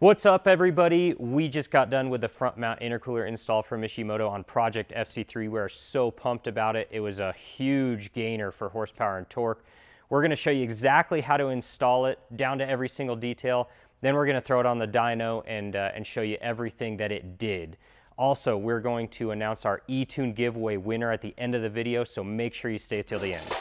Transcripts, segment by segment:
What's up, everybody? We just got done with the front mount intercooler install from Mishimoto on Project FC3. We're so pumped about it. It was a huge gainer for horsepower and torque. We're going to show you exactly how to install it down to every single detail. Then we're going to throw it on the dyno and show you everything that it did. Also, we're going to announce our eTune giveaway winner at the end of the video, so make sure you stay till the end.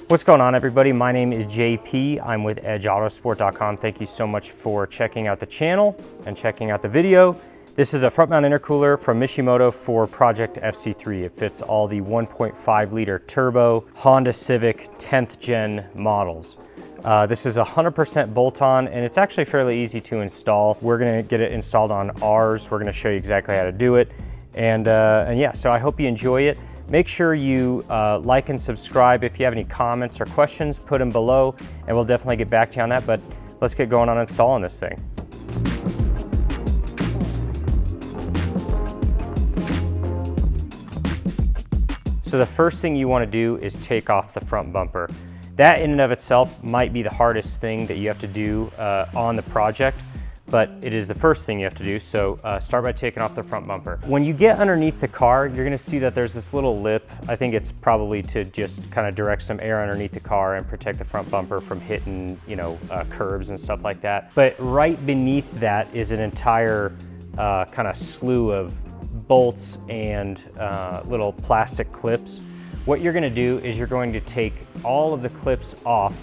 What's going on, everybody? My name is JP. I'm with Edge Autosport.com. Thank you so much for checking out the channel and checking out the video. This is a front mount intercooler from Mishimoto for Project FC3. It fits all the 1.5 liter turbo Honda Civic 10th gen models. This is 100% bolt-on, and it's actually fairly easy to install. We're gonna get it installed on ours. We're gonna show you exactly how to do it. And yeah, so I hope you enjoy it. Make sure you like and subscribe. If you have any comments or questions, put them below, and we'll definitely get back to you on that. But let's get going on installing this thing. So the first thing you want to do is take off the front bumper. That in and of itself might be the hardest thing that you have to do on the project, but it is the first thing you have to do. So start by taking off the front bumper. When you get underneath the car, you're gonna see that there's this little lip. I think it's probably to just kind of direct some air underneath the car and protect the front bumper from hitting, curbs and stuff like that. But right beneath that is an entire kind of slew of bolts and little plastic clips. What you're gonna do is you're going to take all of the clips off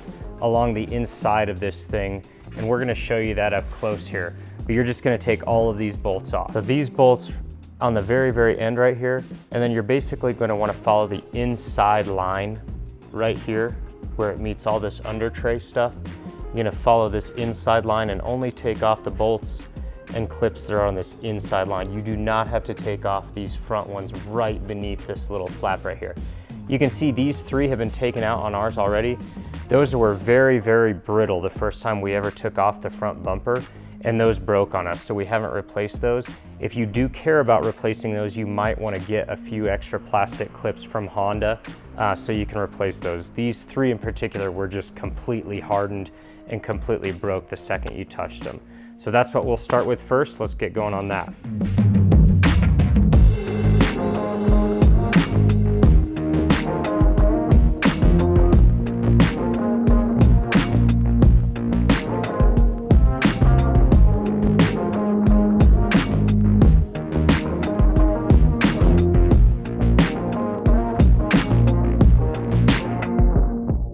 along the inside of this thing, and we're gonna show you that up close here. But you're just gonna take all of these bolts off. So these bolts on the very, very end right here, and then you're basically gonna wanna follow the inside line right here where it meets all this under tray stuff. You're gonna follow this inside line and only take off the bolts and clips that are on this inside line. You do not have to take off these front ones right beneath this little flap right here. You can see these three have been taken out on ours already. Those were very, very brittle the first time we ever took off the front bumper, and those broke on us, so we haven't replaced those. If you do care about replacing those, you might want to get a few extra plastic clips from Honda so you can replace those. These three in particular were just completely hardened and completely broke the second you touched them. So that's what we'll start with first. Let's get going on that.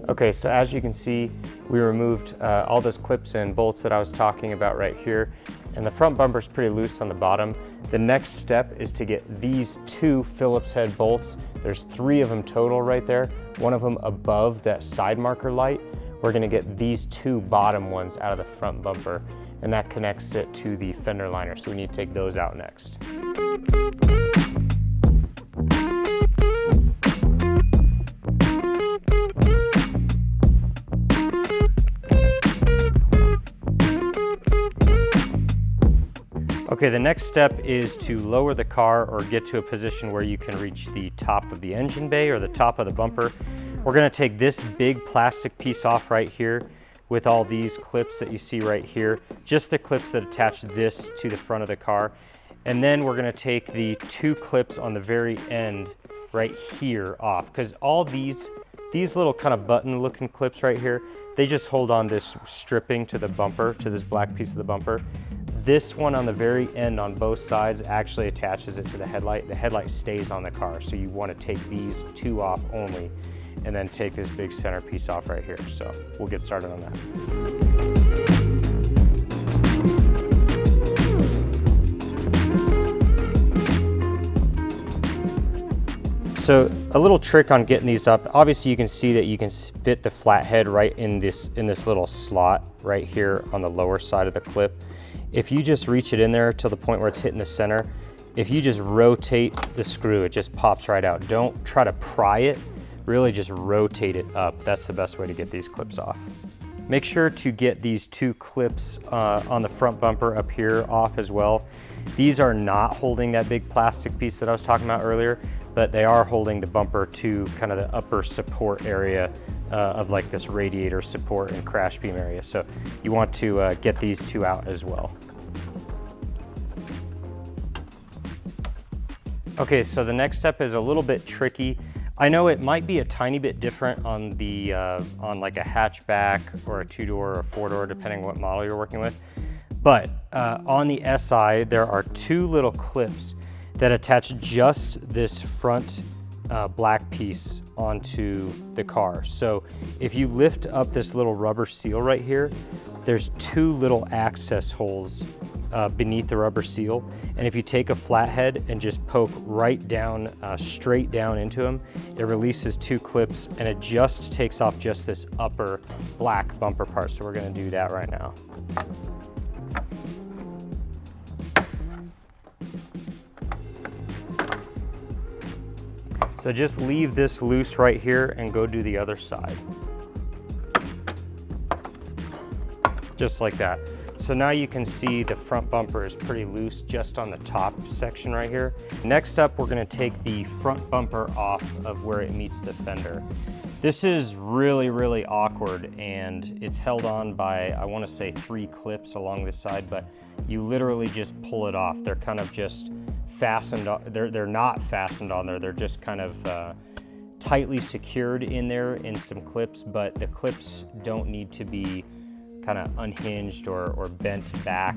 Okay, so as you can see, we removed all those clips and bolts that I was talking about right here, and the front bumper is pretty loose on the bottom. The next step is to get these two Phillips head bolts. There's three of them total right there, one of them above that side marker light. We're gonna get these two bottom ones out of the front bumper, and that connects it to the fender liner, so we need to take those out next. Okay, the next step is to lower the car or get to a position where you can reach the top of the engine bay or the top of the bumper. We're gonna take this big plastic piece off right here with all these clips that you see right here, just the clips that attach this to the front of the car. And then we're gonna take the two clips on the very end right here off, because all these little kind of button looking clips right here, they just hold on this stripping to the bumper, to this black piece of the bumper. This one on the very end on both sides actually attaches it to the headlight. The headlight stays on the car, so you want to take these two off only, and then take this big center piece off right here. So we'll get started on that. So a little trick on getting these up, obviously you can see that you can fit the flat head right in this little slot right here on the lower side of the clip. If you just reach it in there to the point where it's hitting the center, if you just rotate the screw, it just pops right out. Don't try to pry it, really just rotate it up. That's the best way to get these clips off. Make sure to get these two clips on the front bumper up here off as well. These are not holding that big plastic piece that I was talking about earlier, but they are holding the bumper to kind of the upper support area of like this radiator support and crash beam area. So you want to get these two out as well. Okay, so the next step is a little bit tricky. I know it might be a tiny bit different on the on like a hatchback or a 2-door or a 4-door, depending what model you're working with. But on the SI, there are 2 little clips that attach just this front black piece onto the car. So if you lift up this little rubber seal right here, there's 2 little access holes beneath the rubber seal. And if you take a flathead and just poke right down, straight down into them, it releases 2 clips and it just takes off just this upper black bumper part. So we're gonna do that right now. So just leave this loose right here and go do the other side. Just like that. So now you can see the front bumper is pretty loose just on the top section right here. Next up, we're gonna take the front bumper off of where it meets the fender. This is really, really awkward, and it's held on by, I wanna say 3 clips along this side, but you literally just pull it off. They're kind of just fastened, they're not fastened on there, they're just kind of tightly secured in there in some clips, but the clips don't need to be kind of unhinged or bent back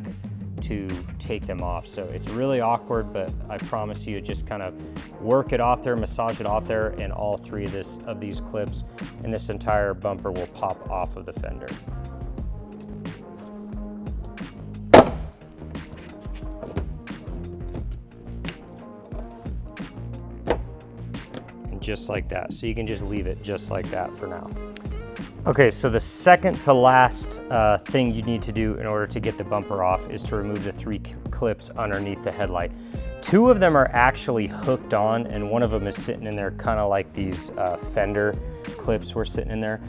to take them off. So it's really awkward, but I promise you, just kind of work it off there, massage it off there, and all 3 of these clips and this entire bumper will pop off of the fender. Just like that. So you can just leave it just like that for now. Okay, so the second to last thing you need to do in order to get the bumper off is to remove the 3 clips underneath the headlight. 2 of them are actually hooked on, and one of them is sitting in there kind of like these fender clips were sitting in there.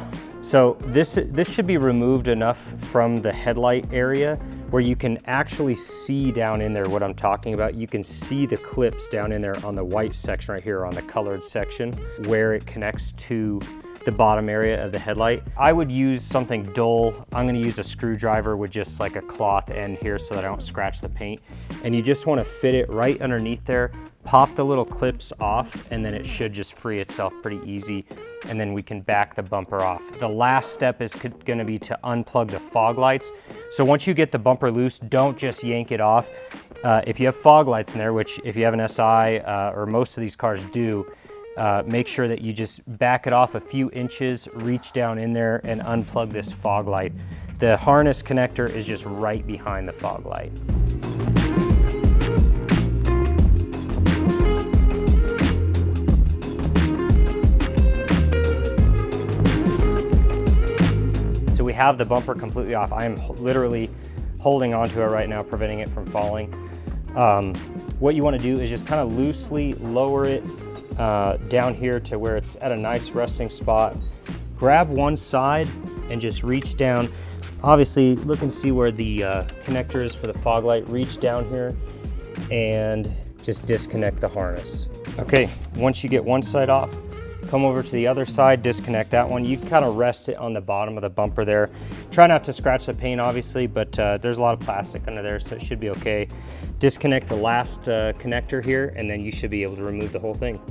So this should be removed enough from the headlight area where you can actually see down in there what I'm talking about. You can see the clips down in there on the white section right here, on the colored section, where it connects to the bottom area of the headlight. I would use something dull. I'm gonna use a screwdriver with just like a cloth end here so that I don't scratch the paint. And you just wanna fit it right underneath there, pop the little clips off, and then it should just free itself pretty easy. And then we can back the bumper off. The last step is gonna be to unplug the fog lights. So once you get the bumper loose, don't just yank it off. If you have fog lights in there, which if you have an SI or most of these cars do, make sure that you just back it off a few inches, reach down in there and unplug this fog light. The harness connector is just right behind the fog light. So we have the bumper completely off. I am literally holding onto it right now, preventing it from falling. What you want to do is just kind of loosely lower it down here to where it's at a nice resting spot. Grab one side and just reach down. Obviously, look and see where the connector is for the fog light. Reach down here and just disconnect the harness. Okay, once you get one side off, come over to the other side, disconnect that one. You can kind of rest it on the bottom of the bumper there. Try not to scratch the paint, obviously, but there's a lot of plastic under there, so it should be okay. Disconnect the last connector here, and then you should be able to remove the whole thing.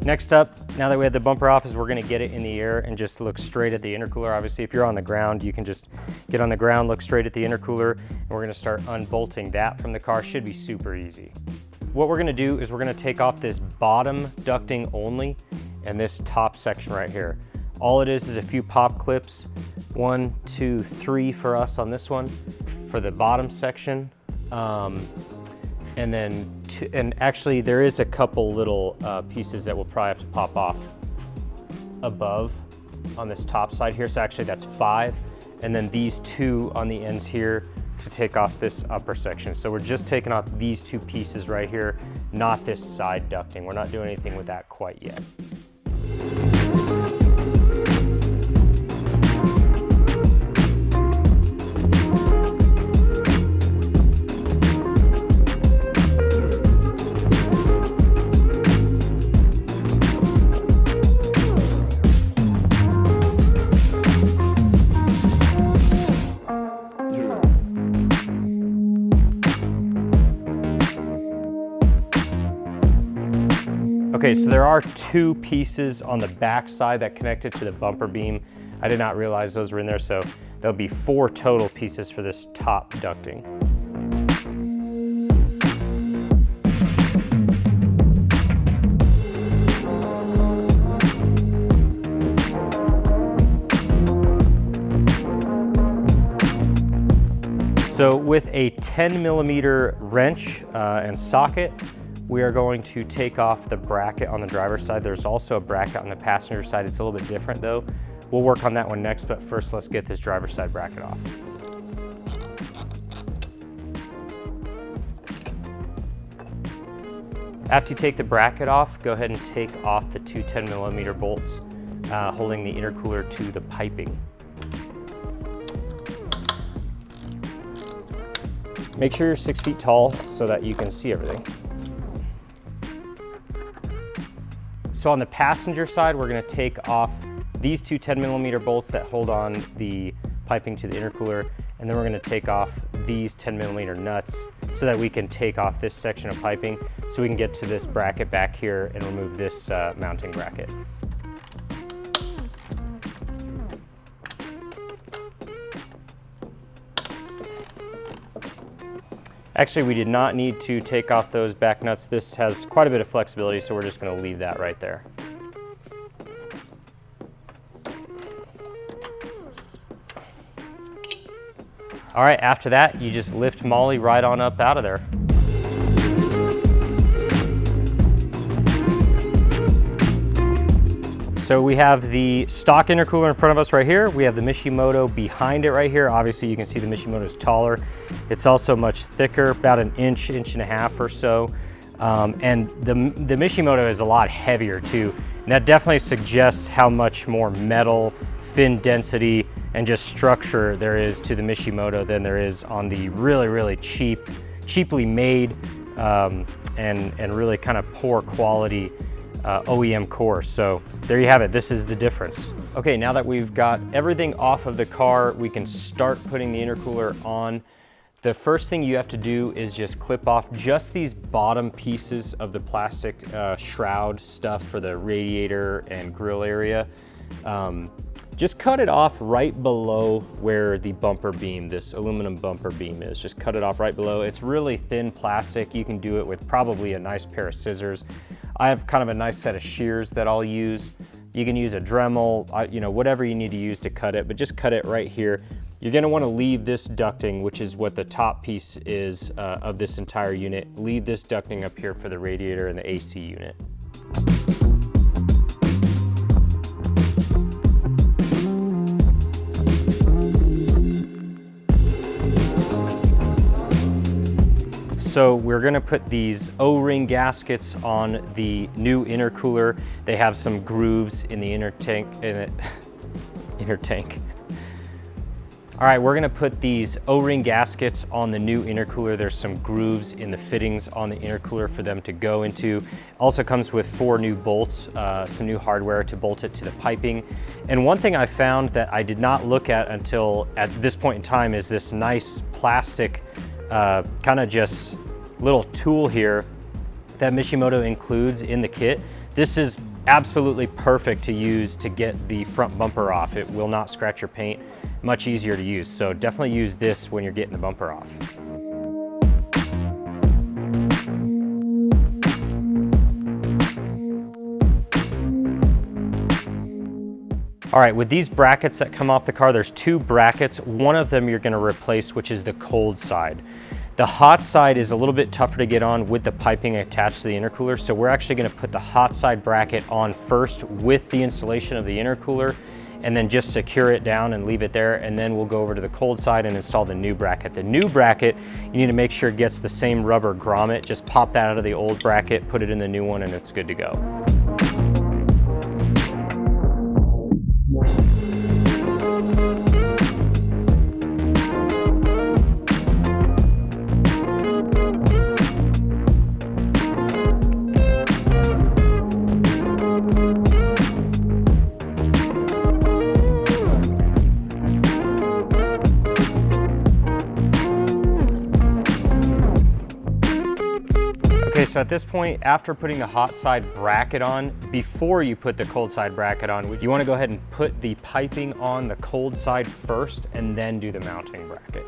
Next up, now that we have the bumper off, is we're gonna get it in the air and just look straight at the intercooler. Obviously, if you're on the ground, you can just get on the ground, look straight at the intercooler, and we're gonna start unbolting that from the car. Should be super easy. What we're gonna do is we're gonna take off this bottom ducting only and this top section right here. All it is a few pop clips. 1, 2, 3 for us on this one, for the bottom section. And then, and actually there is a couple little pieces that we'll probably have to pop off above on this top side here. So actually that's 5. And then these 2 on the ends here to take off this upper section. So we're just taking off these 2 pieces right here, not this side ducting. We're not doing anything with that quite yet. Okay, so there are two pieces on the back side that connected to the bumper beam. I did not realize those were in there, so there'll be 4 total pieces for this top ducting. So with a 10mm wrench and socket, we are going to take off the bracket on the driver's side. There's also a bracket on the passenger side. It's a little bit different though. We'll work on that one next, but first let's get this driver's side bracket off. After you take the bracket off, go ahead and take off the 2 10mm bolts holding the intercooler to the piping. Make sure you're 6 feet tall so that you can see everything. So on the passenger side, we're gonna take off these 2 10mm bolts that hold on the piping to the intercooler, and then we're gonna take off these 10mm nuts so that we can take off this section of piping so we can get to this bracket back here and remove this mounting bracket. Actually, we did not need to take off those back nuts. This has quite a bit of flexibility, so we're just going to leave that right there. All right, after that, you just lift Molly right on up out of there. So we have the stock intercooler in front of us right here. We have the Mishimoto behind it right here. Obviously you can see the Mishimoto is taller. It's also much thicker, about an inch, inch and a half or so. And the Mishimoto is a lot heavier too. And that definitely suggests how much more metal, fin density, and just structure there is to the Mishimoto than there is on the really cheaply made and really kind of poor quality OEM core. So there you have it. This is the difference. Okay, now that we've got everything off of the car, we can start putting the intercooler on. The first thing you have to do is just clip off just these bottom pieces of the plastic shroud stuff for the radiator and grill area. Just cut it off right below where the bumper beam, this aluminum bumper beam is. Just cut it off right below. It's really thin plastic. You can do it with probably a nice pair of scissors. I have kind of a nice set of shears that I'll use. You can use a Dremel, you know, whatever you need to use to cut it, but just cut it right here. You're gonna wanna leave this ducting, which is what the top piece is of this entire unit. Leave this ducting up here for the radiator and the AC unit. So we're gonna put these O-ring gaskets on the new intercooler. They have some grooves in the inner tank. All right, we're gonna put these O-ring gaskets on the new intercooler. There's some grooves in the fittings on the intercooler for them to go into. Also comes with 4 new bolts, some new hardware to bolt it to the piping. And one thing I found that I did not look at until at this point in time is this nice plastic kind of just little tool here that Mishimoto includes in the kit. This is absolutely perfect to use to get the front bumper off. It will not scratch your paint, much easier to use. So definitely use this when you're getting the bumper off. All right, with these brackets that come off the car, there's 2 brackets. One of them you're gonna replace, which is the cold side. The hot side is a little bit tougher to get on with the piping attached to the intercooler, so we're actually gonna put the hot side bracket on first with the installation of the intercooler, and then just secure it down and leave it there, and then we'll go over to the cold side and install the new bracket. The new bracket, you need to make sure it gets the same rubber grommet. Just pop that out of the old bracket, put it in the new one, and it's good to go. Okay, so at this point, after putting the hot side bracket on, before you put the cold side bracket on, you want to go ahead and put the piping on the cold side first and then do the mounting bracket.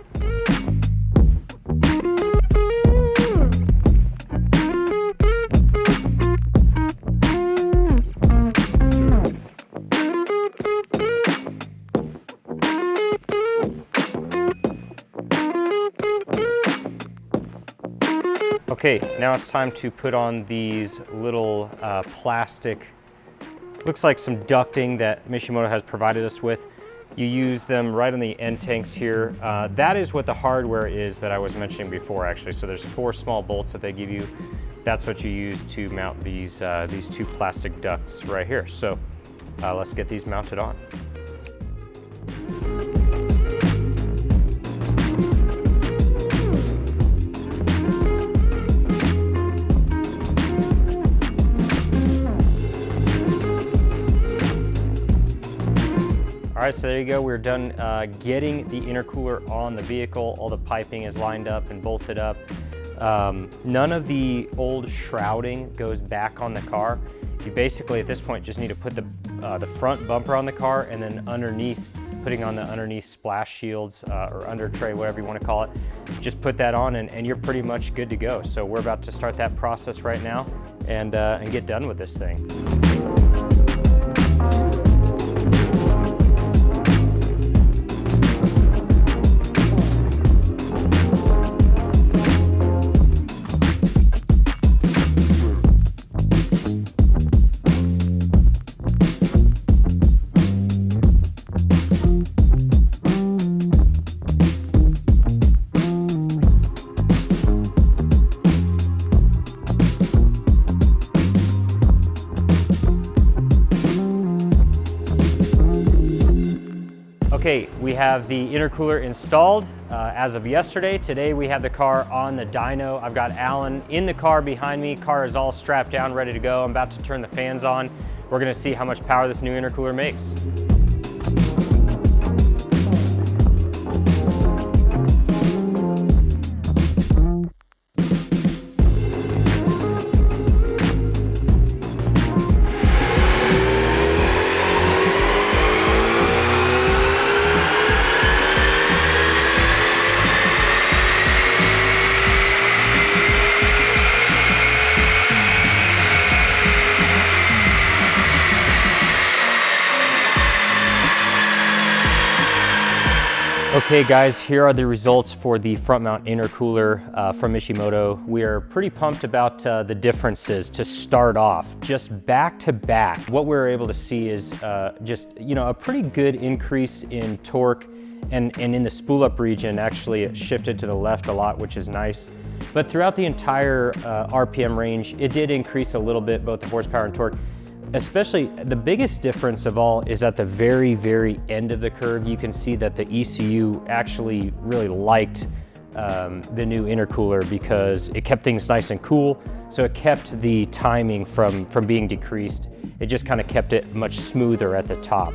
Okay, now it's time to put on these little plastic, looks like some ducting that Mishimoto has provided us with. You use them right on the end tanks here. That is what the hardware is that I was mentioning before, actually. So there's 4 small bolts that they give you. That's what you use to mount these 2 plastic ducts right here. So let's get these mounted on. All right, so there you go. We're done getting the intercooler on the vehicle. All the piping is lined up and bolted up. None of the old shrouding goes back on the car. You basically, at this point, just need to put the front bumper on the car, and then underneath, putting on the underneath splash shields or under tray, whatever you want to call it. Just put that on and you're pretty much good to go. So we're about to start that process right now and get done with this thing. Okay, we have the intercooler installed as of yesterday. Today we have the car on the dyno. I've got Alan in the car behind me. Car is all strapped down, ready to go. I'm about to turn the fans on. We're gonna see how much power this new intercooler makes. Okay guys, here are the results for the front mount intercooler from Mishimoto. We are pretty pumped about the differences to start off. Just back to back, what we're able to see is just, you know, a pretty good increase in torque, and in the spool up region, actually it shifted to the left a lot, which is nice. But throughout the entire RPM range, it did increase a little bit, both the horsepower and torque. Especially, the biggest difference of all is at the very, very end of the curve. You can see that the ECU actually really liked the new intercooler because it kept things nice and cool. So it kept the timing from being decreased. It just kind of kept it much smoother at the top.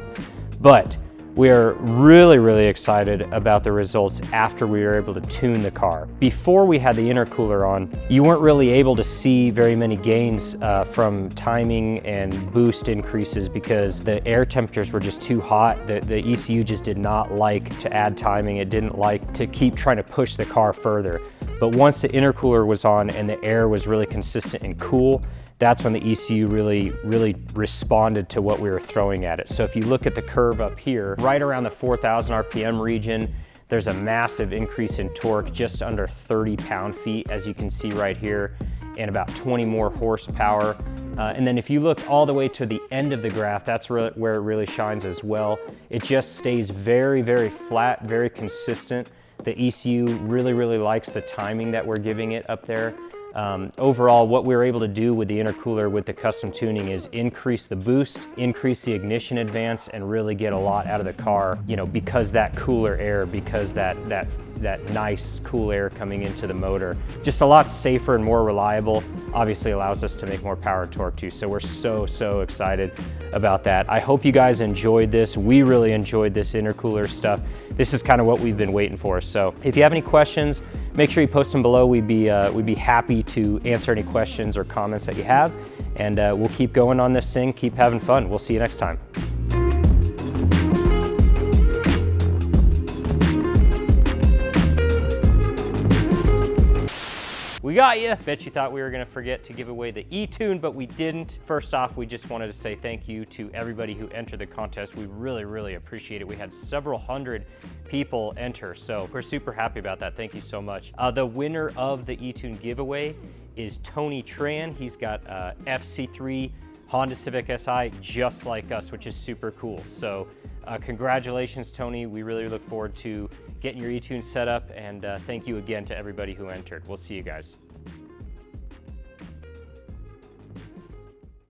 But we are really, really excited about the results after we were able to tune the car. Before we had the intercooler on, you weren't really able to see very many gains from timing and boost increases because the air temperatures were just too hot. The ECU just did not like to add timing. It didn't like to keep trying to push the car further. But once the intercooler was on and the air was really consistent and cool, that's when the ECU really responded to what we were throwing at it. So if you look at the curve up here, right around the 4,000 RPM region, there's a massive increase in torque, just under 30 pound-feet, as you can see right here, and about 20 more horsepower. And then if you look all the way to the end of the graph, that's where it really shines as well. It just stays very, very flat, very consistent. The ECU really likes the timing that we're giving it up there. Overall, what we were able to do with the intercooler with the custom tuning is increase the boost, increase the ignition advance, and really get a lot out of the car, you know, because that cooler air, because that nice cool air coming into the motor. Just a lot safer and more reliable. Obviously allows us to make more power and torque too. So we're so excited about that. I hope you guys enjoyed this. We really enjoyed this intercooler stuff. This is kind of what we've been waiting for. So if you have any questions, make sure you post them below. We'd be happy to answer any questions or comments that you have, and we'll keep going on this thing, keep having fun. We'll see you next time. We got you. Bet you thought we were gonna forget to give away the e-tune, but we didn't. First off, we just wanted to say thank you to everybody who entered the contest. We really appreciate it. We had several hundred people enter, so we're super happy about that. Thank you so much. The winner of the e-tune giveaway is Tony Tran. He's got FC3 Honda Civic Si just like us, which is super cool. So congratulations, Tony. We really look forward to getting your e-tune set up, and thank you again to everybody who entered. We'll see you guys.